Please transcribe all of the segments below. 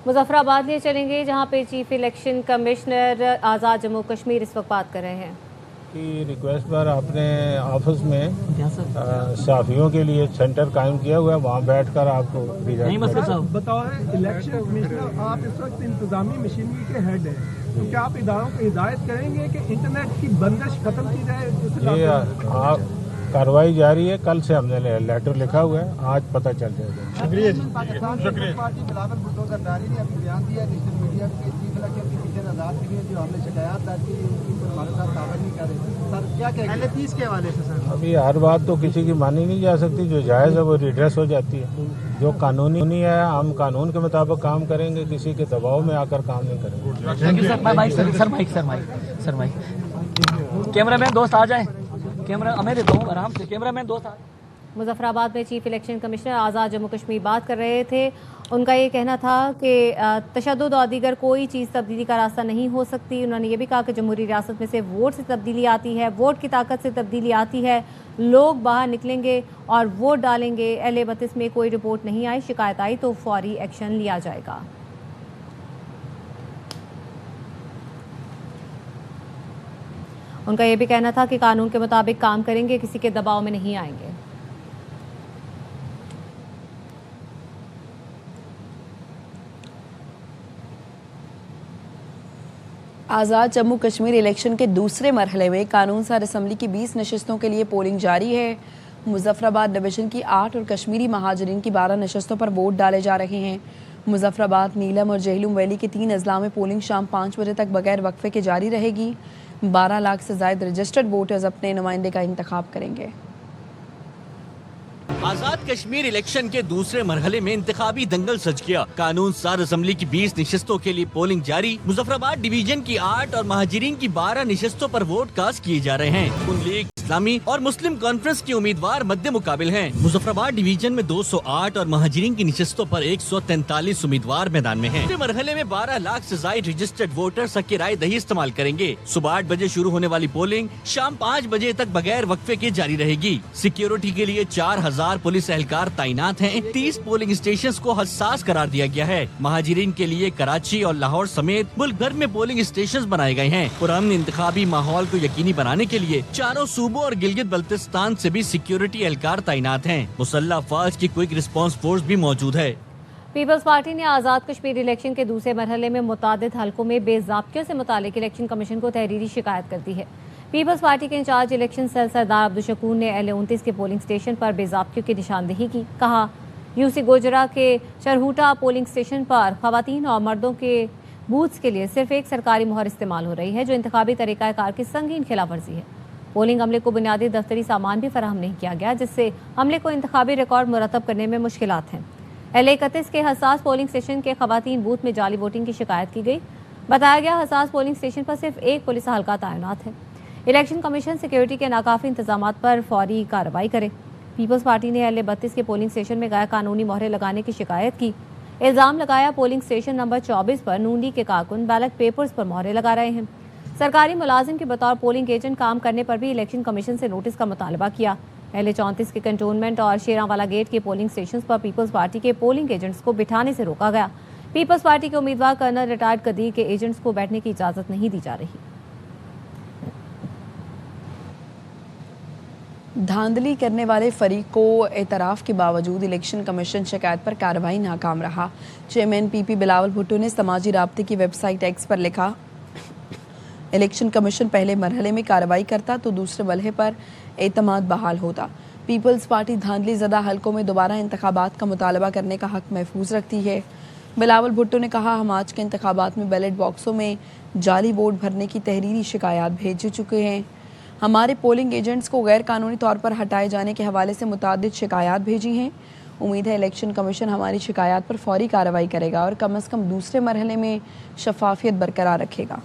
मुजफ्फराबाद लिए चलेंगे, जहां पे चीफ इलेक्शन कमिश्नर आज़ाद जम्मू कश्मीर इस वक्त बात कर रहे हैं की रिक्वेस्ट पर आपने ऑफिस में साफियों के लिए सेंटर कायम किया हुआ है, वहाँ बैठकर आपको बतौर इलेक्शन कमिश्नर आप इस वक्त इंतजामी मशीनरी के हेड हैं, तो क्या आप इदारों को हिदायत करेंगे कि इंटरनेट की बंदिश खत्म की जाए? ये कार्रवाई जारी है। कल से हमने लेटर लिखा हुआ है, आज पता चल जाएगा। शुक्रिया जी। पार्टी बिलावल भुट्टो जरदारी ने अभी बयान दिया नेशनल मीडिया के चीफ इलेक्शन कमीशन आजाद के लिए जो हमने शिकायत दर्ज की उनकी पर हमारे साथ ताबड़ नहीं कर रहे सर, क्या कहेंगे LA30 के हवाले से? सर अभी हर बात तो किसी की मानी नहीं जा सकती, जो जायज़ है वो रिड्रेस हो जाती है। जो कानूनी है हम कानून के मुताबिक काम करेंगे, किसी के दबाव में आकर काम नहीं करेंगे। कैमरामैन दोस्त आ जाए, कैमरा मेरे दो आराम से, कैमरामैन दोस्त आ। मुजफ्फराबाद में चीफ इलेक्शन कमिश्नर आज़ाद जम्मू कश्मीर बात कर रहे थे। उनका ये कहना था कि तशद्दुद और दीगर कोई चीज़ तब्दीली का रास्ता नहीं हो सकती। उन्होंने ये भी कहा कि जमहूरी रियासत में से वोट से तब्दीली आती है, वोट की ताकत से तब्दीली आती है। लोग बाहर निकलेंगे और वोट डालेंगे। LA32 में कोई रिपोर्ट नहीं आई, शिकायत आई तो फौरी एक्शन लिया जाएगा। उनका यह भी कहना था कि कानून के मुताबिक काम करेंगे, किसी के दबाव में नहीं आएंगे। आज़ाद जम्मू कश्मीर इलेक्शन के दूसरे मरहले में कानून सार असम्बली की 20 नशस्तों के लिए पोलिंग जारी है। मुजफ्फराबाद डिवीज़न की 8 और कश्मीरी महाजरीन की 12 नशस्तों पर वोट डाले जा रहे हैं। मुजफ्फराबाद, नीलम और जहलुम वैली के 3 अजला में पोलिंग शाम 5 बजे तक बगैर वक्फे के जारी रहेगी। 12 लाख से ज़ायद रजिस्टर्ड वोटर्स अपने नुमाइंदे का इंतखाब करेंगे। आजाद कश्मीर इलेक्शन के दूसरे मरहले में इंतखाबी दंगल सज गया। कानून सार असम्बली की 20 निशस्तों के लिए पोलिंग जारी। मुजफ्फराबाद डिवीजन की 8 और महाजिरीन की 12 निशस्तों पर वोट कास्ट किए जा रहे हैं। उन लीग, इस्लामी और मुस्लिम कॉन्फ्रेंस के उम्मीदवार मध्य मुकाबिल हैं। मुजफ्फराबाद डिवीजन में 208 और महाजिरीन की निशस्तों पर 143 उम्मीदवार मैदान में हैं। दूसरे मरहले में 12 लाख से ज्यादा रजिस्टर्ड वोटर्स की राय दही इस्तेमाल करेंगे। सुबह 8 बजे शुरू होने वाली पोलिंग शाम 5 बजे तक बगैर वक्फे के जारी रहेगी। सिक्योरिटी के लिए 4000 पुलिस एहलकार तैनात हैं। 30 पोलिंग स्टेशंस को हसास करार दिया गया है। महाजिरीन के लिए कराची और लाहौर समेत मुल्क भर में पोलिंग स्टेशंस बनाए गए हैं। पुरअमन इंतखाबी माहौल को यकीनी बनाने के लिए चारों सूबों और गिलगित बल्तिस्तान से भी सिक्योरिटी एहलकार तैनात हैं। मुसल्लह फौज की क्विक रिस्पांस फोर्स भी मौजूद है। पीपल्स पार्टी ने आज़ाद कश्मीर इलेक्शन के दूसरे मरहले में मुतादिद हलकों में बेज़ाब्तियों से मुतालिक इलेक्शन कमीशन को तहरीरी शिकायत कर दी है। पीपल्स पार्टी के इंचार्ज इलेक्शन सेल सरदार अब्दुल शकूर ने LA29 के पोलिंग स्टेशन पर बेज़ाब्तियों की निशानदेही की। कहा, UC गोजरा के चरहूटा पोलिंग स्टेशन पर खवातीन और मर्दों के बूथ्स के लिए सिर्फ एक सरकारी मोहर इस्तेमाल हो रही है, जो इंतखाबी तरीक़ाकार की संगीन खिलाफवर्जी है। पोलिंग अमले को बुनियादी दफ्तरी सामान भी फराहम नहीं किया गया, जिससे अमले को इंतखाबी रिकॉर्ड मुरतब करने में मुश्किलात हैं। LA31 के हसास पोलिंग स्टेशन के खवातीन बूथ में जाली वोटिंग की शिकायत की गई। बताया गया, हसास पोलिंग स्टेशन पर सिर्फ एक पुलिस हल्का तैनात है। इलेक्शन कमीशन सिक्योरिटी के नाकाफी इंतजाम पर फौरी कार्रवाई करे। पीपल्स पार्टी ने LA32 के पोलिंग स्टेशन में गैर कानूनी मोहरें लगाने की शिकायत की। इल्ज़ाम लगाया, पोलिंग स्टेशन नंबर 24 पर नून लीग के कारकुन बैलेट पेपर्स पर मोहरें लगा रहे हैं। सरकारी मुलाजिम के बतौर पोलिंग एजेंट काम करने पर भी इलेक्शन कमीशन से नोटिस का मुतालबा किया। LA34 के कंटोनमेंट और शेरांवाला गेट के पोलिंग स्टेशन पर पीपल्स पार्टी के पोलिंग एजेंट्स को बिठाने से रोका गया। पीपल्स पार्टी के उम्मीदवार कर्नल रिटायर्ड कदीर के एजेंट्स को बैठने की इजाज़त नहीं दी जा रही। धांधली करने वाले फरीक को एतराफ़ के बावजूद इलेक्शन कमीशन शिकायत पर कार्रवाई नाकाम रहा। चेयरमैन PP बिलावल भुट्टो ने समाजी राब्ते की वेबसाइट X पर लिखा, इलेक्शन कमीशन पहले मरहले में कार्रवाई करता तो दूसरे मरहले पर एतमाद बहाल होता। पीपल्स पार्टी धांधली ज़दा हलकों में दोबारा इंतखाबात का मुतालबा करने का हक महफूज रखती है। बिलावल भुट्टो ने कहा, हम आज के इंतखाबात में बैलेट बॉक्सों में जाली वोट भरने की तहरीरी शिकायत भेज चुके हैं। हमारे पोलिंग एजेंट्स को गैर कानूनी तौर पर हटाए जाने के हवाले से मुतादिद शिकायत भेजी हैं। उम्मीद है इलेक्शन कमीशन हमारी शिकायत पर फौरी कार्रवाई करेगा और कम से कम दूसरे मरहले में शफाफियत बरकरार रखेगा।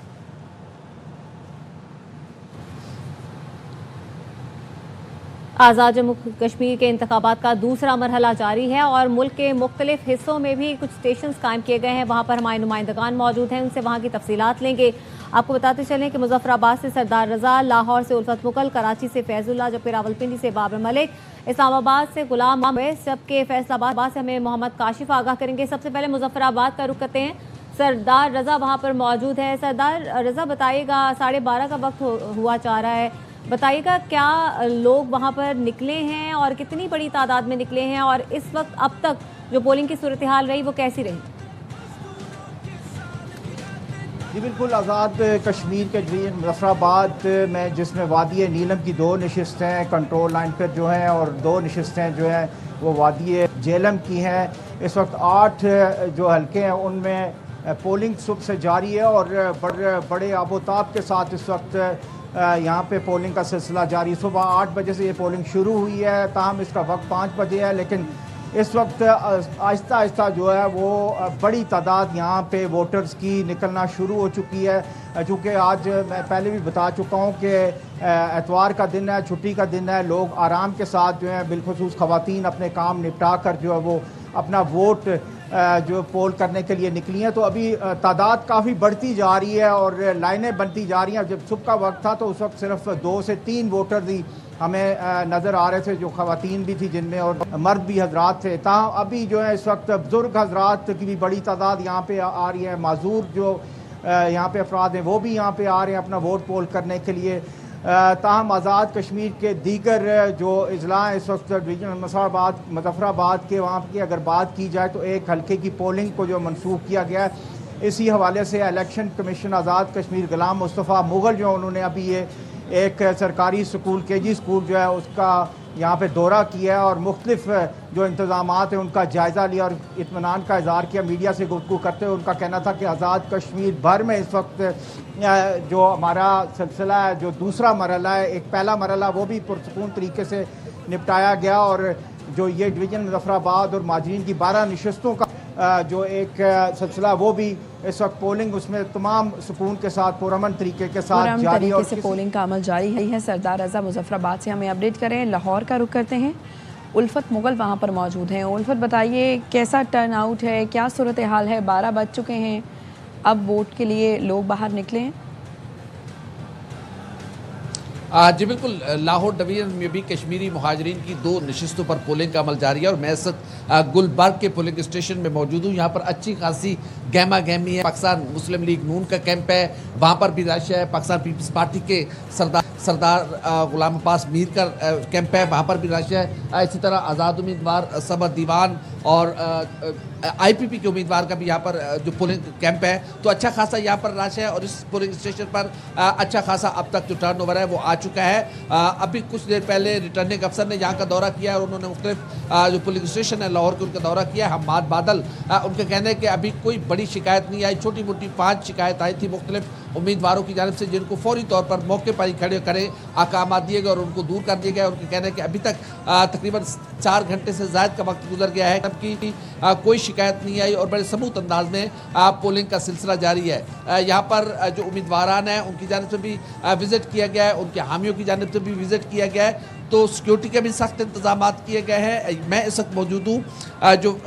आज़ाद जम्मू कश्मीर के इंतखाबात का दूसरा मरहला जारी है और मुल्क के मुख्तलिफ हिस्सों में भी कुछ स्टेशन कायम किए गए हैं। वहाँ पर हमारे नुमाइंदगान मौजूद हैं, उनसे वहाँ की तफसीलात लेंगे। आपको बताते चलें कि मुजफ्फराबाद से सरदार रजा, लाहौर से उल्फत मुगल, कराची से फैजुल्ला, जबकि रावलपिंडी से बाबर मलिक, इस्लामाबाद से गुलाम अहमद, जबकि फैसलाबाद से हमें मोहम्मद काशिफ आगाह करेंगे। सबसे पहले मुजफ्फराबाद का रुख करते हैं। सरदार रजा वहाँ पर मौजूद है। सरदार रजा बताइएगा, 12:30 का वक्त हुआ जा रहा है, बताइएगा क्या लोग वहाँ पर निकले हैं और कितनी बड़ी तादाद में निकले हैं, और इस वक्त अब तक जो पोलिंग की सूरत हाल रही वो कैसी रही? जी बिल्कुल, आज़ाद कश्मीर के डिवीजन मुजफ्फराबाद में जिसमें वादी नीलम की 2 नशिस्तें कंट्रोल लाइन पर जो हैं और 2 नशिस्तें जो हैं वो वादी जेलम की हैं। इस वक्त 8 जो हल्के हैं उनमें पोलिंग सुबह से जारी है और बड़े आबोताब के साथ इस वक्त यहाँ पे पोलिंग का सिलसिला जारी। सुबह 8 बजे से ये पोलिंग शुरू हुई है, ताहम इसका वक्त 5 बजे है, लेकिन इस वक्त आहिस्ता आहिस्ता जो है वो बड़ी तादाद यहाँ पे वोटर्स की निकलना शुरू हो चुकी है। चूँकि आज मैं पहले भी बता चुका हूँ कि एतवार का दिन है, छुट्टी का दिन है, लोग आराम के साथ जो है बिलखुसूस ख़वातीन अपने काम निपटा कर जो है वो अपना वोट जो पोल करने के लिए निकली हैं। तो अभी तादाद काफ़ी बढ़ती जा रही है और लाइनें बनती जा रही हैं। जब सुबह का वक्त था तो उस वक्त सिर्फ 2 से 3 वोटर्स ही हमें नज़र आ रहे थे, जो ख़वातीन भी थी जिनमें और मर्द भी हजरात थे। ताहम अभी जो है इस वक्त बुजुर्ग हजरात की भी बड़ी तादाद यहाँ पे आ रही है। माजूर जो यहाँ पे अफराद हैं वो भी यहाँ पे आ रहे हैं अपना वोट पोल करने के लिए। ताहम आज़ाद कश्मीर के दीगर जो अजला हैं इस वक्त डिवीजन मुजफ्फराबाद के वहाँ की अगर बात की जाए तो एक हल्के की पोलिंग को जो मनसूख किया गया है, इसी हवाले से इलेक्शन कमीशन आज़ाद कश्मीर गुलाम मुस्तफ़ा मुगल जो उन्होंने अभी ये एक सरकारी स्कूल KG स्कूल जो है उसका यहाँ पे दौरा किया है और मुख्तलिफ जो इंतज़ामात हैं उनका जायज़ा लिया और इत्मीनान का इज़हार किया। मीडिया से गुफ्तगू करते हुए उनका कहना था कि आज़ाद कश्मीर भर में इस वक्त जो हमारा सिलसिला है, जो दूसरा मरहला है, एक पहला मरहला वो भी पुरसकून तरीके से निपटाया गया और जो ये डिवीज़न मुजफ्फराबाद और माजरीन की 12 नशिस्तों का जो एक सिलसिला वो भी इस वक्त पोलिंग उसमें तमाम सुकून के साथ पुरअमन तरीके के साथ जारी और पोलिंग का अमल जारी है। सरदार रजा मुजफ्फराबाद से हमें अपडेट करें। लाहौर का रुख करते हैं। उल्फत मुगल वहाँ पर मौजूद हैं। उल्फत बताइए कैसा टर्न आउट है, क्या सूरत हाल है? 12 बज चुके हैं, अब वोट के लिए लोग बाहर निकले हैं। जी बिल्कुल, लाहौर डिवीजन में भी कश्मीरी मुहाजिरीन की 2 नशिस्तों पर पोलिंग का अमल जारी है और मैं इस वक्त गुलबर्ग के पोलिंग स्टेशन में मौजूद हूँ। यहाँ पर अच्छी खासी गहमा गहमी है। पाकिस्तान मुस्लिम लीग नून का कैंप है, वहाँ पर भी रश है। पाकिस्तान पीपल्स पार्टी के सरदार गुलाम अब्बास मीर का कैंप है, वहाँ पर भी रश है। इसी तरह आज़ाद उम्मीदवार समर दीवान और IPP के उम्मीदवार का भी यहाँ पर जो पोलिंग कैंप है तो अच्छा खासा यहाँ पर रश है और इस पोलिंग स्टेशन पर अच्छा खासा अब तक जो टर्नओवर है वो आ चुका है। अभी कुछ देर पहले रिटर्निंग अफसर ने यहाँ का दौरा किया और उन्होंने मुख्तलिफ जो पोलिंग स्टेशन है लाहौर के उनका दौरा किया। हम्माद बादल उनका कहना है कि अभी कोई बड़ी शिकायत नहीं आई, छोटी मोटी 5 शिकायत आई थी मुख्तलिफ उम्मीदवारों की जानिब से, जिनको फौरी तौर पर मौके पर ही खड़े करें अहकाम दिए गए और उनको दूर कर दिया गया। उनका कहना है कि अभी तक तकरीबन 4 घंटे से ज़ायद का वक्त गुजर गया है, जबकि कोई शिकायत नहीं आई और बड़े सबूत अंदाज में पोलिंग का सिलसिला जारी है। यहाँ पर जो उम्मीदवारान हैं उनकी जानिब से भी विज़िट किया गया है, उनके हामियों की जानिब से भी विज़िट किया गया है, तो सिक्योरिटी के भी सख्त इंतजाम किए गए हैं। मैं इस वक्त मौजूद हूँ जो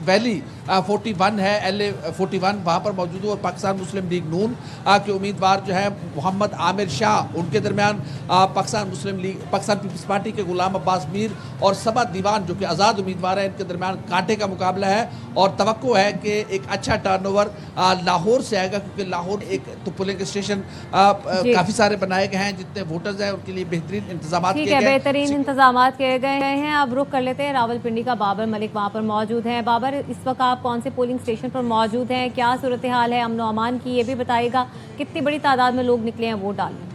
वैली 41 है, LA 41, वहाँ पर मौजूद हूँ और पाकिस्तान मुस्लिम लीग नून के उम्मीदवार जो है मोहम्मद आमिर शाह, उनके दरमियान पाकिस्तान पीपल्स पार्टी के गुलाम अब्बास मीर और सबा दीवान जो कि आज़ाद उम्मीदवार हैं, इनके दरमियान कांटे का मुकाबला है और तवक्को है कि एक अच्छा टर्नओवर लाहौर से आएगा, क्योंकि लाहौर एक तो पोलिंग स्टेशन काफ़ी सारे बनाए गए हैं, जितने वोटर्स हैं उनके लिए बेहतरीन इंतजाम किए गए, बेहतरीन इंतजाम किए गए हैं। अब रुख कर लेते हैं रावलपिंडी का। बाबर मलिक वहाँ पर मौजूद हैं। बाबर, इस वक्त आप कौन से पोलिंग स्टेशन पर मौजूद हैं, क्या सूरत हाल है अमन अमान की, ये भी बताइएगा। कितनी बड़ी तादाद में लोग निकले हैं वोट डालने?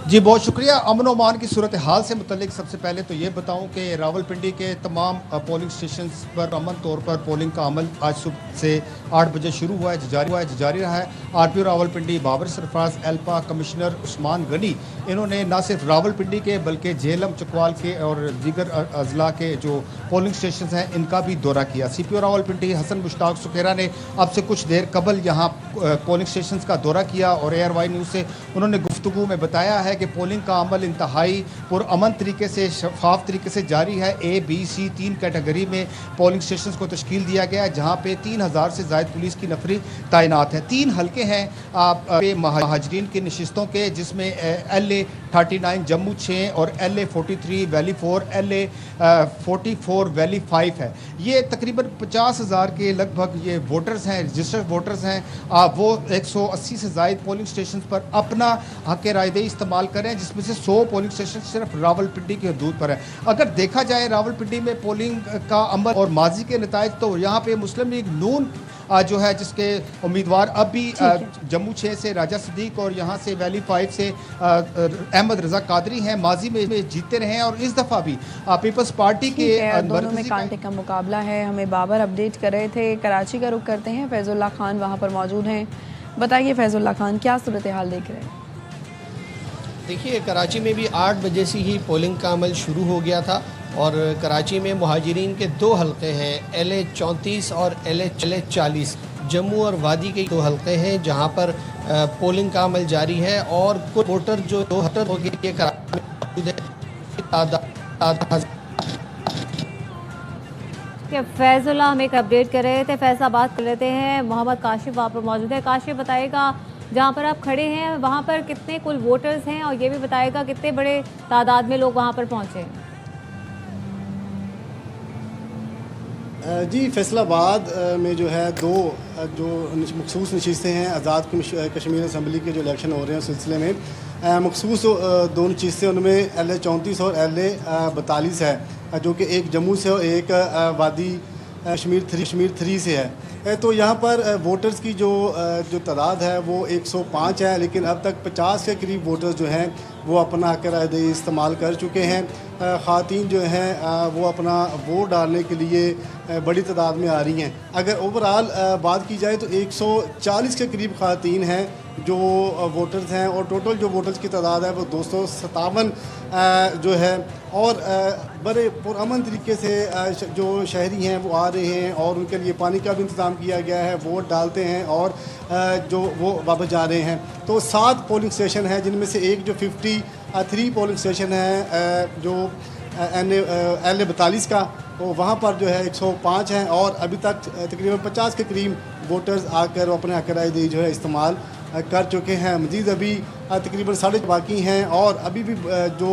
जी बहुत शुक्रिया। अमन ओमान की सूरत हाल से मुतल्लिक सबसे पहले तो ये बताऊं कि रावलपिंडी के तमाम पोलिंग स्टेशन पर अमन तौर पर पोलिंग का अमल आज सुबह से 8 बजे शुरू हुआ है, जारी रहा है। RPO रावलपिंडी बाबर सरफराज, एल्पा कमिश्नर उस्मान गनी, इन्होंने न सिर्फ रावलपिंडी के बल्कि झेलम, चकवाल के और दीगर अजला के जो पोलिंग स्टेशन हैं इनका भी दौरा किया। CPO रावलपिंडी हसन मुश्ताक सुखेरा ने अब से कुछ देर कबल यहाँ पोलिंग स्टेशन का दौरा किया और ARY न्यूज़ से उन्होंने गुफ्तगू गुफ्तगू में बताया है कि पोलिंग का अमल इंतहाई पुरअमन तरीके से, शफाफ तरीके से जारी है। A, B, C 3 कैटेगरी में पोलिंग स्टेशन को तश्कील दिया गया है, जहाँ पे 3000 से ज़ायद पुलिस की नफरी तैनात है। 3 हल्के हैं महाजरीन की नशिस्तों के, जिसमें LA 39 जम्मू 6 और LA 43 वैली 4, LA 44 वैली 5 है। ये तकरीबन 50,000 के लगभग ये वोटर्स हैं, रजिस्टर्ड वोटर्स हैं। वो 180 से ज़ायद पोलिंग स्टेशन पर अपना हक़ रायदही इस्तेमाल करें, जिसमें से 100 पोलिंग स्टेशन सिर्फ रावलपिंडी की हदूद पर है। अगर देखा जाए रावलपिंडी में पोलिंग का अमल और माजी के नताइज, तो यहाँ पे मुस्लिम लीग नून जो है जिसके उम्मीदवार अब भी जम्मू 6 से राजा सदीक और यहाँ से वैली 5 से अहमद रजा कादरी हैं, माजी में जीते रहे हैं और इस दफ़ा भी पीपल्स पार्टी के दोनों में कांटे का मुकाबला है। हमें बाबर अपडेट कर रहे थे। कराची का रुख करते हैं, फैजुल्लाह खान वहाँ पर मौजूद हैं। बताइए फैजुल्लाह खान, क्या सूरत हाल देख रहे हैं? देखिए, कराची में भी 8 बजे से ही पोलिंग का अमल शुरू हो गया था और कराची में मुहाजिरीन के 2 हल्के हैं, LA 34 और LA 40। जम्मू और वादी के 2 हल्के हैं जहां पर पोलिंग का अमल जारी है और कुछ वोटर जो 2 हफ्ते हो गए कराची में फैजुल्लाह हम एक अपडेट कर रहे थे, फैसलाबाद कर लेते हैं। मोहम्मद काशिफ वहाँ पर मौजूद है। काशिफ, बताएगा जहाँ पर आप खड़े हैं वहाँ पर कितने कुल वोटर्स हैं और ये भी बताएगा कितने बड़े तादाद में लोग वहाँ पर पहुँचे हैं? जी, फैसलाबाद में जो है 2 जो मखसूस नशिस्तें हैं आज़ाद कश्मीर असम्बली के जो इलेक्शन हो रहे हैं उस सिलसिले में मखसूस 2 नशिस्तें, उनमें LA 34 और LA 42 है, जो कि एक जम्मू से और एक वादी कश्मीर 3 से है। तो यहाँ पर वोटर्स की जो तादाद है वो 105 है, लेकिन अब तक 50 के करीब वोटर्स जो हैं वो अपना हक़ रायदही इस्तेमाल कर चुके हैं। ख़वातीन जो हैं वो अपना वोट डालने के लिए बड़ी तादाद में आ रही हैं। अगर ओवरऑल बात की जाए तो 140 के करीब ख़वातीन हैं जो वोटर्स हैं और टोटल जो वोटर्स की तादाद है वो 257 जो है। और बड़े पुरअमन तरीके से जो शहरी हैं वो आ रहे हैं और उनके लिए पानी का भी इंतज़ाम किया गया है, वोट डालते हैं और जो वो वापस जा रहे हैं। तो 7 पोलिंग स्टेशन हैं, जिनमें से एक जो 53 पोलिंग स्टेशन है जो LA 42 का, तो वहाँ पर जो है 105 हैं और अभी तक तकरीबन 50 के करीब वोटर्स आकर अपने हक़ रायदही जो है इस्तेमाल कर चुके हैं। मज़ीद अभी तकरीबन 7.5 बाकी हैं और अभी भी जो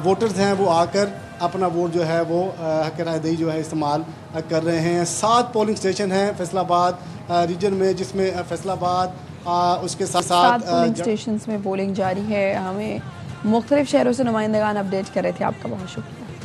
वोटर्स हैं वो आकर अपना वोट जो है वो हक़ रायदही जो है इस्तेमाल कर रहे हैं। 7 पोलिंग स्टेशन हैं फैसलाबाद रीजन में, जिसमें फैसलाबाद उसके साथ 7 पोलिंग स्टेशन में पोलिंग जारी है। हमें मुख्तलिफ शहरों से नुमाइंदगान अपडेट कर रहे थे। आपका बहुत शुक्रिया।